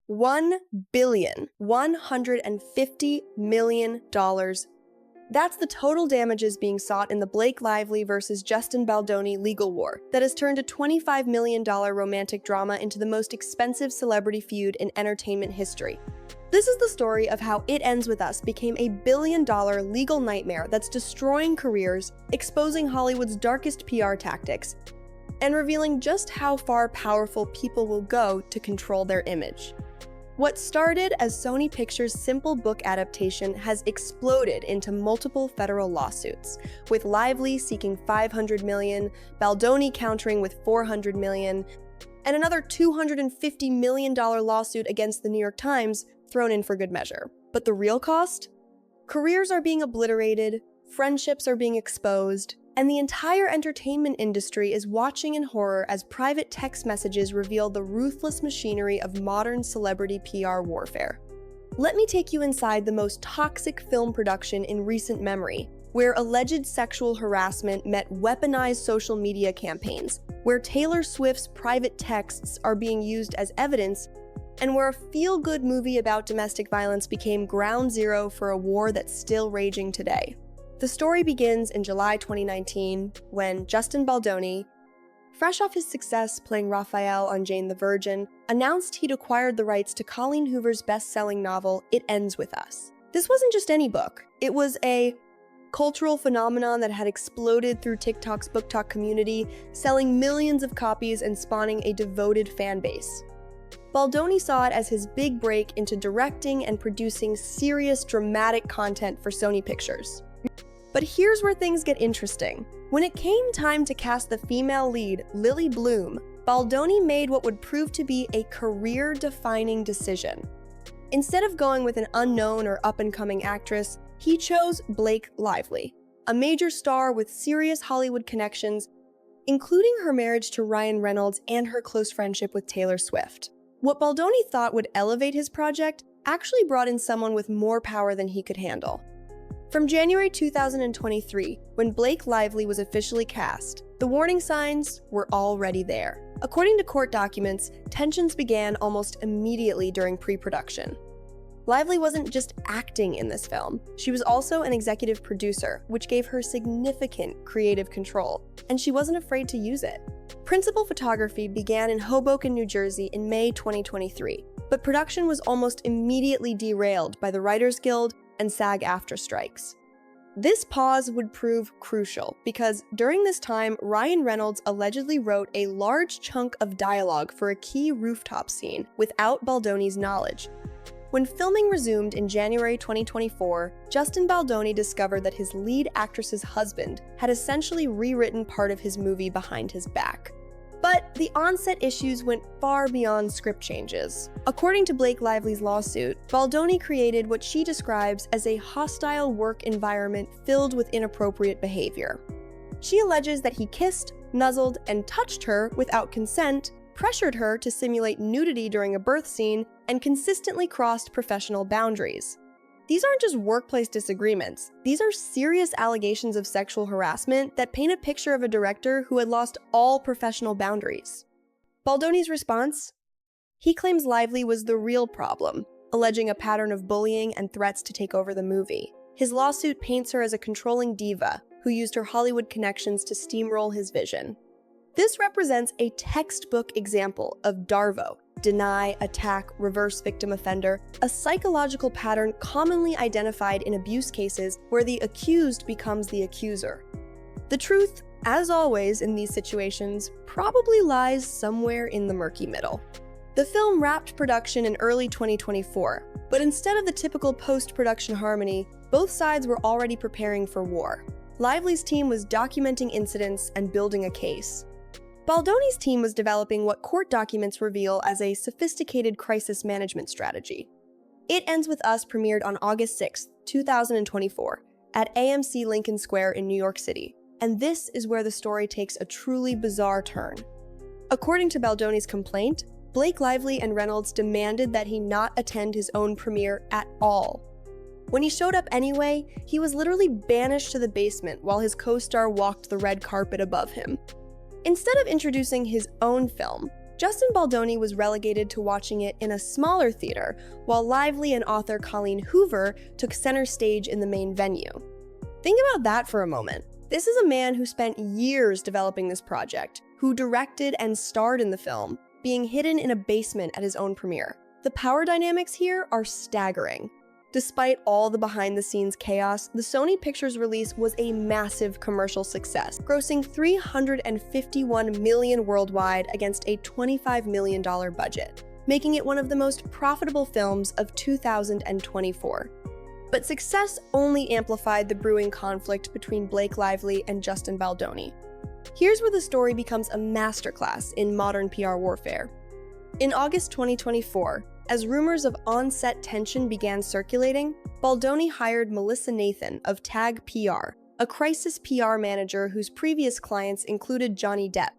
$1,150 million. That's the total damages being sought in the Blake Lively versus Justin Baldoni legal war that has turned a $25 million romantic drama into the most expensive celebrity feud in entertainment history. This is the story of how It Ends With Us became a billion-dollar legal nightmare that's destroying careers, exposing Hollywood's darkest PR tactics, and revealing just how far powerful people will go to control their image. What started as Sony Pictures' simple book adaptation has exploded into multiple federal lawsuits, with Lively seeking $500 million, Baldoni countering with $400 million, and another $250 million lawsuit against the New York Times thrown in for good measure. But the real cost? Careers are being obliterated, friendships are being exposed, and the entire entertainment industry is watching in horror as private text messages reveal the ruthless machinery of modern celebrity PR warfare. Let me take you inside the most toxic film production in recent memory, where alleged sexual harassment met weaponized social media campaigns, where Taylor Swift's private texts are being used as evidence, and where a feel-good movie about domestic violence became ground zero for a war that's still raging today. The story begins in July 2019, when Justin Baldoni, fresh off his success playing Raphael on Jane the Virgin, announced he'd acquired the rights to Colleen Hoover's best-selling novel, It Ends With Us. This wasn't just any book. It was a cultural phenomenon that had exploded through TikTok's book talk community, selling millions of copies and spawning a devoted fan base. Baldoni saw it as his big break into directing and producing serious, dramatic content for Sony Pictures. But here's where things get interesting. When it came time to cast the female lead, Lily Bloom, Baldoni made what would prove to be a career-defining decision. Instead of going with an unknown or up-and-coming actress, he chose Blake Lively, a major star with serious Hollywood connections, including her marriage to Ryan Reynolds and her close friendship with Taylor Swift. What Baldoni thought would elevate his project actually brought in someone with more power than he could handle. From January 2023, when Blake Lively was officially cast, the warning signs were already there. According to court documents, tensions began almost immediately during pre-production. Lively wasn't just acting in this film, she was also an executive producer, which gave her significant creative control, and she wasn't afraid to use it. Principal photography began in Hoboken, New Jersey in May 2023, but production was almost immediately derailed by the Writers Guild and SAG-AFTRA strikes. This pause would prove crucial because during this time, Ryan Reynolds allegedly wrote a large chunk of dialogue for a key rooftop scene without Baldoni's knowledge. When filming resumed in January 2024, Justin Baldoni discovered that his lead actress's husband had essentially rewritten part of his movie behind his back. But the on-set issues went far beyond script changes. According to Blake Lively's lawsuit, Baldoni created what she describes as a hostile work environment filled with inappropriate behavior. She alleges that he kissed, nuzzled, and touched her without consent, pressured her to simulate nudity during a birth scene, and consistently crossed professional boundaries. These aren't just workplace disagreements. These are serious allegations of sexual harassment that paint a picture of a director who had lost all professional boundaries. Baldoni's response? He claims Lively was the real problem, alleging a pattern of bullying and threats to take over the movie. His lawsuit paints her as a controlling diva who used her Hollywood connections to steamroll his vision. This represents a textbook example of DARVO, deny, attack, reverse victim offender, a psychological pattern commonly identified in abuse cases where the accused becomes the accuser. The truth, as always in these situations, probably lies somewhere in the murky middle. The film wrapped production in early 2024, but instead of the typical post-production harmony, both sides were already preparing for war. Lively's team was documenting incidents and building a case. Baldoni's team was developing what court documents reveal as a sophisticated crisis management strategy. It Ends With Us premiered on August 6, 2024, at AMC Lincoln Square in New York City, and this is where the story takes a truly bizarre turn. According to Baldoni's complaint, Blake Lively and Reynolds demanded that he not attend his own premiere at all. When he showed up anyway, he was literally banished to the basement while his co-star walked the red carpet above him. Instead of introducing his own film, Justin Baldoni was relegated to watching it in a smaller theater, while Lively and author Colleen Hoover took center stage in the main venue. Think about that for a moment. This is a man who spent years developing this project, who directed and starred in the film, being hidden in a basement at his own premiere. The power dynamics here are staggering. Despite all the behind-the-scenes chaos, the Sony Pictures release was a massive commercial success, grossing $351 million worldwide against a $25 million budget, making it one of the most profitable films of 2024. But success only amplified the brewing conflict between Blake Lively and Justin Baldoni. Here's where the story becomes a masterclass in modern PR warfare. In August 2024, as rumors of on-set tension began circulating, Baldoni hired Melissa Nathan of Tag PR, a crisis PR manager whose previous clients included Johnny Depp.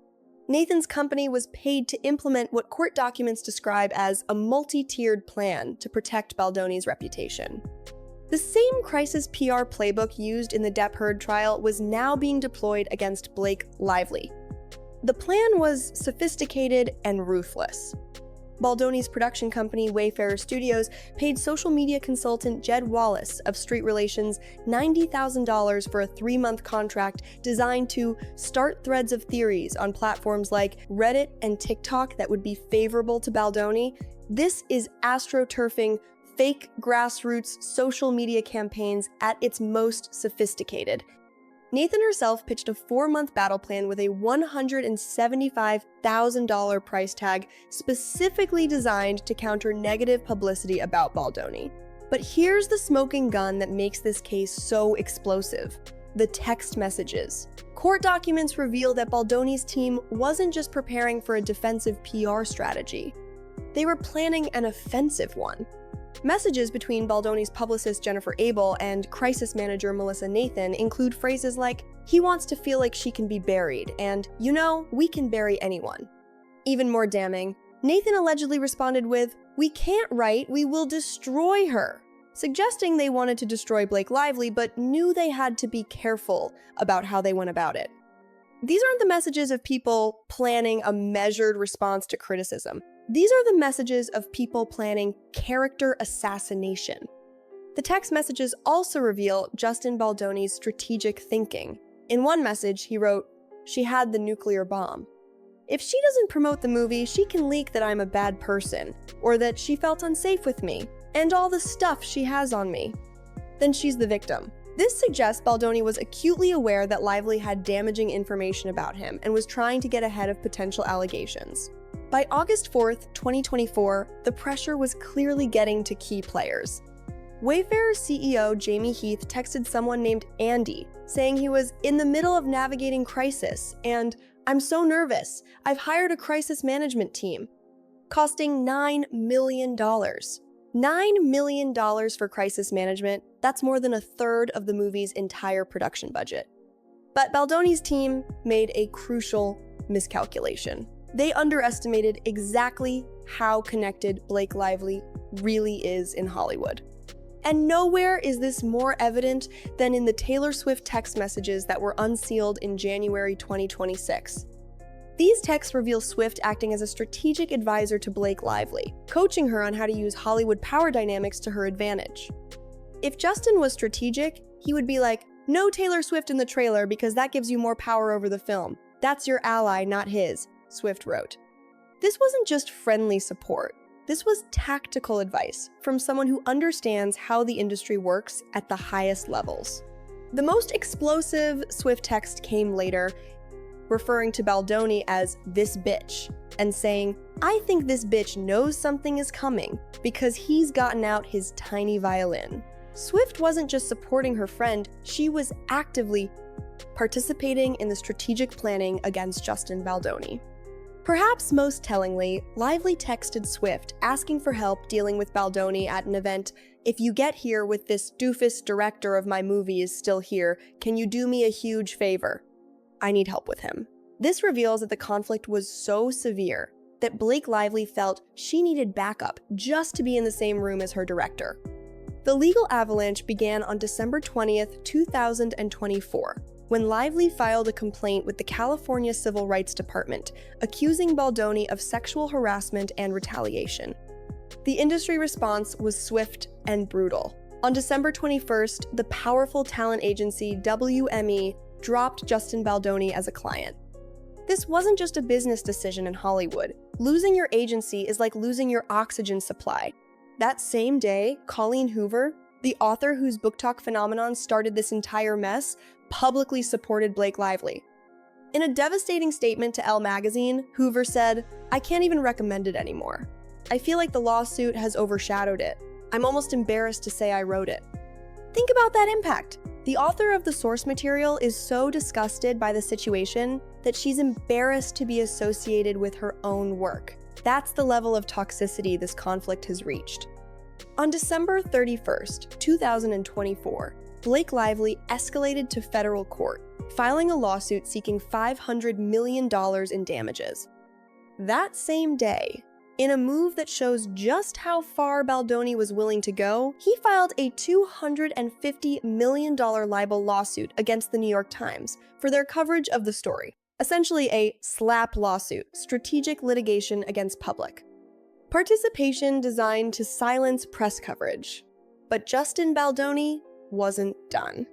Nathan's company was paid to implement what court documents describe as a multi-tiered plan to protect Baldoni's reputation. The same crisis PR playbook used in the Depp-Heard trial was now being deployed against Blake Lively. The plan was sophisticated and ruthless. Baldoni's production company, Wayfarer Studios, paid social media consultant Jed Wallace of Street Relations $90,000 for a 3-month contract designed to start threads of theories on platforms like Reddit and TikTok that would be favorable to Baldoni. This is astroturfing fake grassroots social media campaigns at its most sophisticated. Nathan herself pitched a 4-month battle plan with a $175,000 price tag specifically designed to counter negative publicity about Baldoni. But here's the smoking gun that makes this case so explosive: the text messages. Court documents reveal that Baldoni's team wasn't just preparing for a defensive PR strategy. They were planning an offensive one. Messages between Baldoni's publicist Jennifer Abel and crisis manager Melissa Nathan include phrases like, "He wants to feel like she can be buried," and, "You know, we can bury anyone." Even more damning, Nathan allegedly responded with, "We can't write, we will destroy her," suggesting they wanted to destroy Blake Lively but knew they had to be careful about how they went about it. These aren't the messages of people planning a measured response to criticism. These are the messages of people planning character assassination. The text messages also reveal Justin Baldoni's strategic thinking. In one message, he wrote, "She had the nuclear bomb. If she doesn't promote the movie, she can leak that I'm a bad person, or that she felt unsafe with me, and all the stuff she has on me. Then she's the victim." This suggests Baldoni was acutely aware that Lively had damaging information about him and was trying to get ahead of potential allegations. By August 4th, 2024, the pressure was clearly getting to key players. Wayfarer CEO Jamie Heath texted someone named Andy, saying he was in the middle of navigating crisis, and "I'm so nervous, I've hired a crisis management team," costing $9 million. $9 million for crisis management, that's more than a third of the movie's entire production budget. But Baldoni's team made a crucial miscalculation. They underestimated exactly how connected Blake Lively really is in Hollywood. And nowhere is this more evident than in the Taylor Swift text messages that were unsealed in January 2026. These texts reveal Swift acting as a strategic advisor to Blake Lively, coaching her on how to use Hollywood power dynamics to her advantage. If Justin was strategic, he would be like, "No Taylor Swift in the trailer because that gives you more power over the film. That's your ally, not his," Swift wrote. This wasn't just friendly support. This was tactical advice from someone who understands how the industry works at the highest levels. The most explosive Swift text came later, referring to Baldoni as "this bitch," and saying, "I think this bitch knows something is coming because he's gotten out his tiny violin." Swift wasn't just supporting her friend, she was actively participating in the strategic planning against Justin Baldoni. Perhaps most tellingly, Lively texted Swift asking for help dealing with Baldoni at an event. "If you get here with this doofus director of my movie is still here, can you do me a huge favor? I need help with him." This reveals that the conflict was so severe that Blake Lively felt she needed backup just to be in the same room as her director. The legal avalanche began on December 20th, 2024. when Lively filed a complaint with the California Civil Rights Department, accusing Baldoni of sexual harassment and retaliation. The industry response was swift and brutal. On December 21st, the powerful talent agency WME dropped Justin Baldoni as a client. This wasn't just a business decision in Hollywood. Losing your agency is like losing your oxygen supply. That same day, Colleen Hoover, the author whose book talk phenomenon started this entire mess, publicly supported Blake Lively. In a devastating statement to Elle magazine, Hoover said, "I can't even recommend it anymore. I feel like the lawsuit has overshadowed it. I'm almost embarrassed to say I wrote it." Think about that impact. The author of the source material is so disgusted by the situation that she's embarrassed to be associated with her own work. That's the level of toxicity this conflict has reached. On December 31st, 2024, Blake Lively escalated to federal court, filing a lawsuit seeking $500 million in damages. That same day, in a move that shows just how far Baldoni was willing to go, he filed a $250 million libel lawsuit against the New York Times for their coverage of the story. Essentially a SLAPP lawsuit, strategic litigation against public. Participation designed to silence press coverage. But Justin Baldoni wasn't done.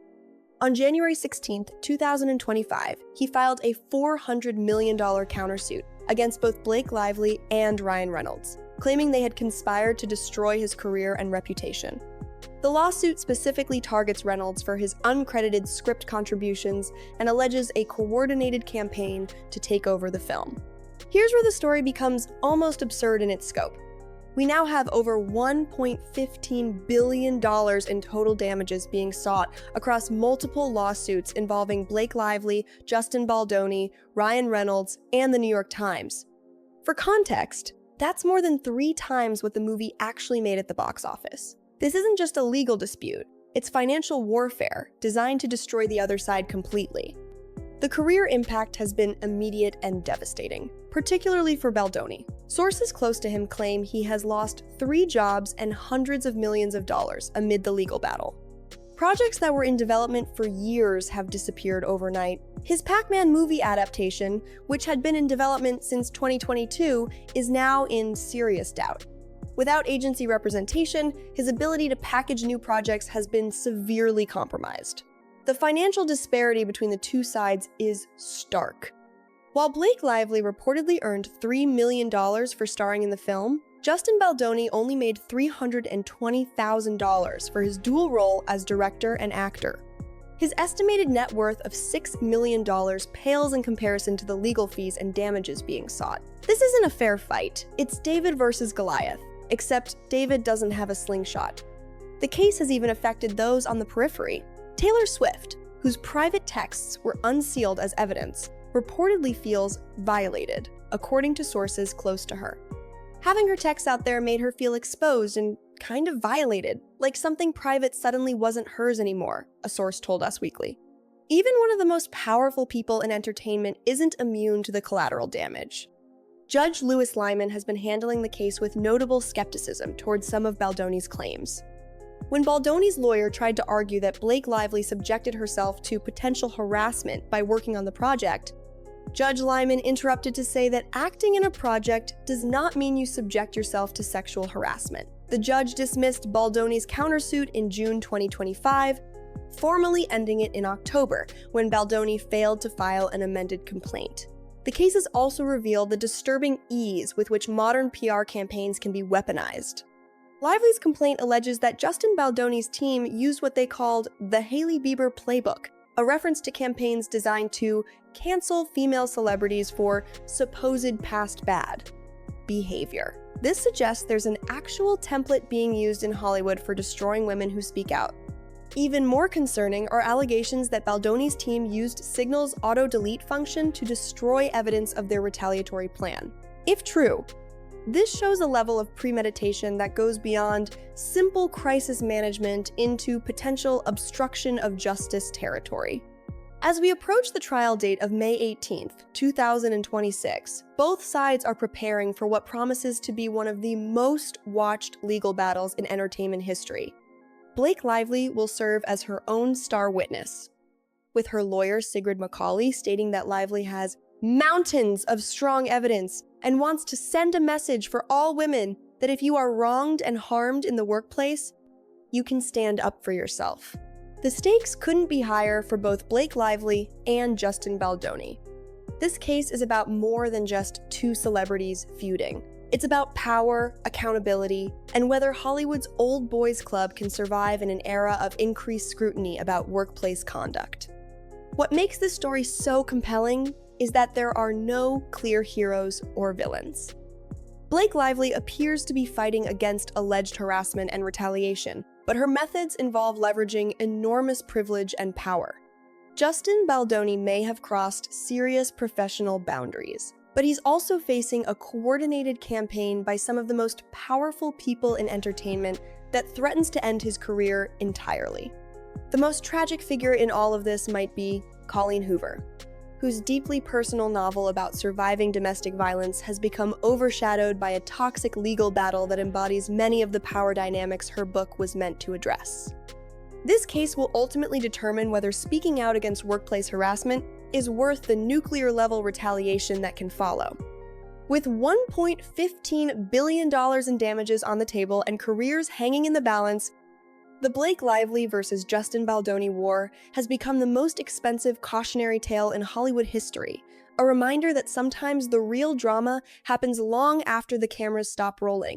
On January 16, 2025, he filed a $400 million countersuit against both Blake Lively and Ryan Reynolds, claiming they had conspired to destroy his career and reputation. The lawsuit specifically targets Reynolds for his uncredited script contributions and alleges a coordinated campaign to take over the film. Here's where the story becomes almost absurd in its scope. We now have over $1.15 billion in total damages being sought across multiple lawsuits involving Blake Lively, Justin Baldoni, Ryan Reynolds, and the New York Times. For context, that's more than 3 times what the movie actually made at the box office. This isn't just a legal dispute, it's financial warfare designed to destroy the other side completely. The career impact has been immediate and devastating, particularly for Baldoni. Sources close to him claim he has lost 3 jobs and hundreds of millions of dollars amid the legal battle. Projects that were in development for years have disappeared overnight. His Pac-Man movie adaptation, which had been in development since 2022, is now in serious doubt. Without agency representation, his ability to package new projects has been severely compromised. The financial disparity between the two sides is stark. While Blake Lively reportedly earned $3 million for starring in the film, Justin Baldoni only made $320,000 for his dual role as director and actor. His estimated net worth of $6 million pales in comparison to the legal fees and damages being sought. This isn't a fair fight. It's David versus Goliath, except David doesn't have a slingshot. The case has even affected those on the periphery. Taylor Swift, whose private texts were unsealed as evidence, reportedly feels violated, according to sources close to her. Having her texts out there made her feel exposed and kind of violated, like something private suddenly wasn't hers anymore, a source told Us Weekly. Even one of the most powerful people in entertainment isn't immune to the collateral damage. Judge Louis Lyman has been handling the case with notable skepticism towards some of Baldoni's claims. When Baldoni's lawyer tried to argue that Blake Lively subjected herself to potential harassment by working on the project, Judge Lyman interrupted to say that acting in a project does not mean you subject yourself to sexual harassment. The judge dismissed Baldoni's countersuit in June 2025, formally ending it in October, when Baldoni failed to file an amended complaint. The case has also revealed the disturbing ease with which modern PR campaigns can be weaponized. Lively's complaint alleges that Justin Baldoni's team used what they called the Hailey Bieber playbook, a reference to campaigns designed to cancel female celebrities for supposed past bad behavior. This suggests there's an actual template being used in Hollywood for destroying women who speak out. Even more concerning are allegations that Baldoni's team used Signal's auto-delete function to destroy evidence of their retaliatory plan. If true, this shows a level of premeditation that goes beyond simple crisis management into potential obstruction of justice territory. As we approach the trial date of May 18, 2026, both sides are preparing for what promises to be one of the most watched legal battles in entertainment history. Blake Lively will serve as her own star witness. with her lawyer Sigrid Macaulay stating that Lively has mountains of strong evidence and wants to send a message for all women that if you are wronged and harmed in the workplace, you can stand up for yourself. The stakes couldn't be higher for both Blake Lively and Justin Baldoni. This case is about more than just two celebrities feuding. It's about power, accountability, and whether Hollywood's old boys club can survive in an era of increased scrutiny about workplace conduct. What makes this story so compelling is that there are no clear heroes or villains. Blake Lively appears to be fighting against alleged harassment and retaliation, but her methods involve leveraging enormous privilege and power. Justin Baldoni may have crossed serious professional boundaries, but he's also facing a coordinated campaign by some of the most powerful people in entertainment that threatens to end his career entirely. The most tragic figure in all of this might be Colleen Hoover, whose deeply personal novel about surviving domestic violence has become overshadowed by a toxic legal battle that embodies many of the power dynamics her book was meant to address. This case will ultimately determine whether speaking out against workplace harassment is worth the nuclear-level retaliation that can follow. With $1.15 billion in damages on the table and careers hanging in the balance, the Blake Lively versus Justin Baldoni war has become the most expensive cautionary tale in Hollywood history, a reminder that sometimes the real drama happens long after the cameras stop rolling.